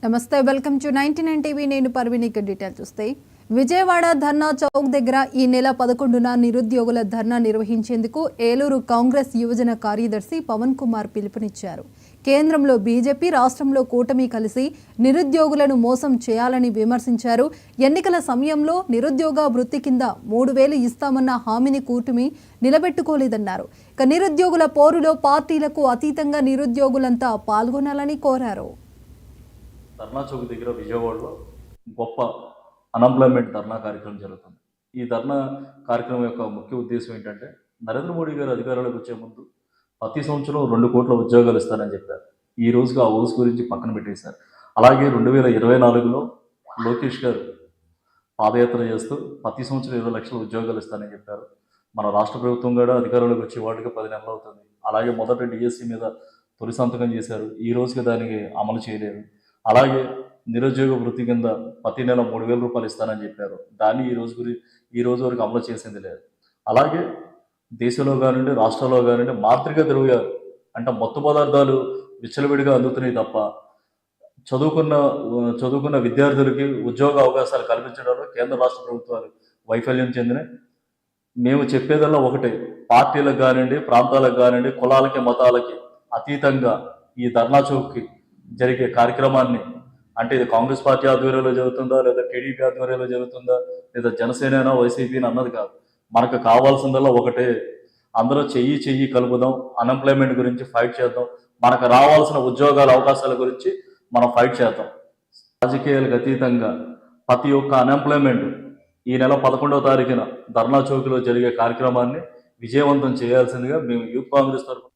నమస్తే, welcome to 99 TV. నేను పర్వీని. Detail చూస్తే విజయవాడ ధర్నా చౌక్ దగ్గర ఈ నెల 11న నిరుద్యోగుల ధర్నా నిర్వహించేందుకు ఏలూరు కాంగ్రెస్ యువజన కార్యదర్శి పవన్ కుమార్ పిలుపునిచ్చారు. కేంద్రంలో బీజేపీ, రాష్ట్రంలో కూటమి కలిసి నిరుద్యోగులను మోసం చేయాలని విమర్శించారు. ఎన్నికల సమయంలో నిరుద్యోగ వృత్తి కింద 3000 ఇస్తామన్న హామీని కూటమి నిలబెట్టుకోలేదన్నారు. ఇక నిరుద్యోగుల పోరులో పార్టీలకు అతీతంగా నిరుద్యోగులంతా పాల్గొనాలని కోరారు. ధర్నా చౌక్ దగ్గర విజయవాడలో గొప్ప అన్ఎంప్లాయ్మెంట్ ధర్నా కార్యక్రమం జరుగుతుంది. ఈ ధర్నా కార్యక్రమం యొక్క ముఖ్య ఉద్దేశం ఏంటంటే, నరేంద్ర మోడీ గారు అధికారంలోకి వచ్చే ముందు ప్రతి సంవత్సరం 2 కోట్ల ఉద్యోగాలు ఇస్తారని చెప్పారు. ఈ రోజుకి ఆ ఊసు గురించి పక్కన పెట్టేశారు. అలాగే 2024లో లోకేష్ గారు పాదయాత్ర చేస్తూ ప్రతి సంవత్సరం 20 లక్షల ఉద్యోగాలు ఇస్తారని చెప్పారు. మన రాష్ట్ర ప్రభుత్వం కూడా అధికారంలోకి వచ్చే వాటికి 10 నెలలు అవుతుంది. అలాగే మొదట డిఎస్సి మీద తొలి సంతకం చేశారు. ఈ రోజుకి దానికి అమలు చేయలేదు. అలాగే నిరుద్యోగ వృత్తి కింద ప్రతి నెల 3000 రూపాయలు ఇస్తానని చెప్పారు. దాన్ని ఈ రోజు వరకు అమలు చేసింది లేదు. అలాగే దేశంలో కానివ్వండి, రాష్ట్రంలో కానివ్వండి, మాత్రిక ద్రవ్యాలు అంటే మత్తు పదార్థాలు విచ్చలవిడిగా అందుతున్నాయి తప్ప చదువుకున్న విద్యార్థులకి ఉద్యోగ అవకాశాలు కల్పించడంలో కేంద్ర రాష్ట్ర ప్రభుత్వాలు వైఫల్యం చెందినాయి. మేము చెప్పేదల్లా ఒకటే, పార్టీలకు కానివ్వండి, ప్రాంతాలకు కానివ్వండి, కులాలకి మతాలకి అతీతంగా ఈ ధర్నా చౌక్కి జరిగే కార్యక్రమాన్ని, అంటే ఇది కాంగ్రెస్ పార్టీ ఆధ్వర్యంలో జరుగుతుందా, లేదా టీడీపీ ఆధ్వర్యంలో జరుగుతుందా, లేదా జనసేన వైసీపీ అన్నది కాదు. మనకు కావాల్సిందల్లా ఒకటే, అందరూ చెయ్యి కలుపుదాం, అన్ఎంప్లాయ్మెంట్ గురించి ఫైట్ చేద్దాం, మనకు రావాల్సిన ఉద్యోగాల అవకాశాల గురించి మనం ఫైట్ చేద్దాం. రాజకీయాలకు అతీతంగా ప్రతి ఒక్క అన్ఎంప్లాయ్మెంట్ ఈ నెల 11వ తారీఖున ధర్నా చౌక్లో జరిగే కార్యక్రమాన్ని విజయవంతం చేయాల్సిందిగా మేము యూత్ కాంగ్రెస్ తరఫున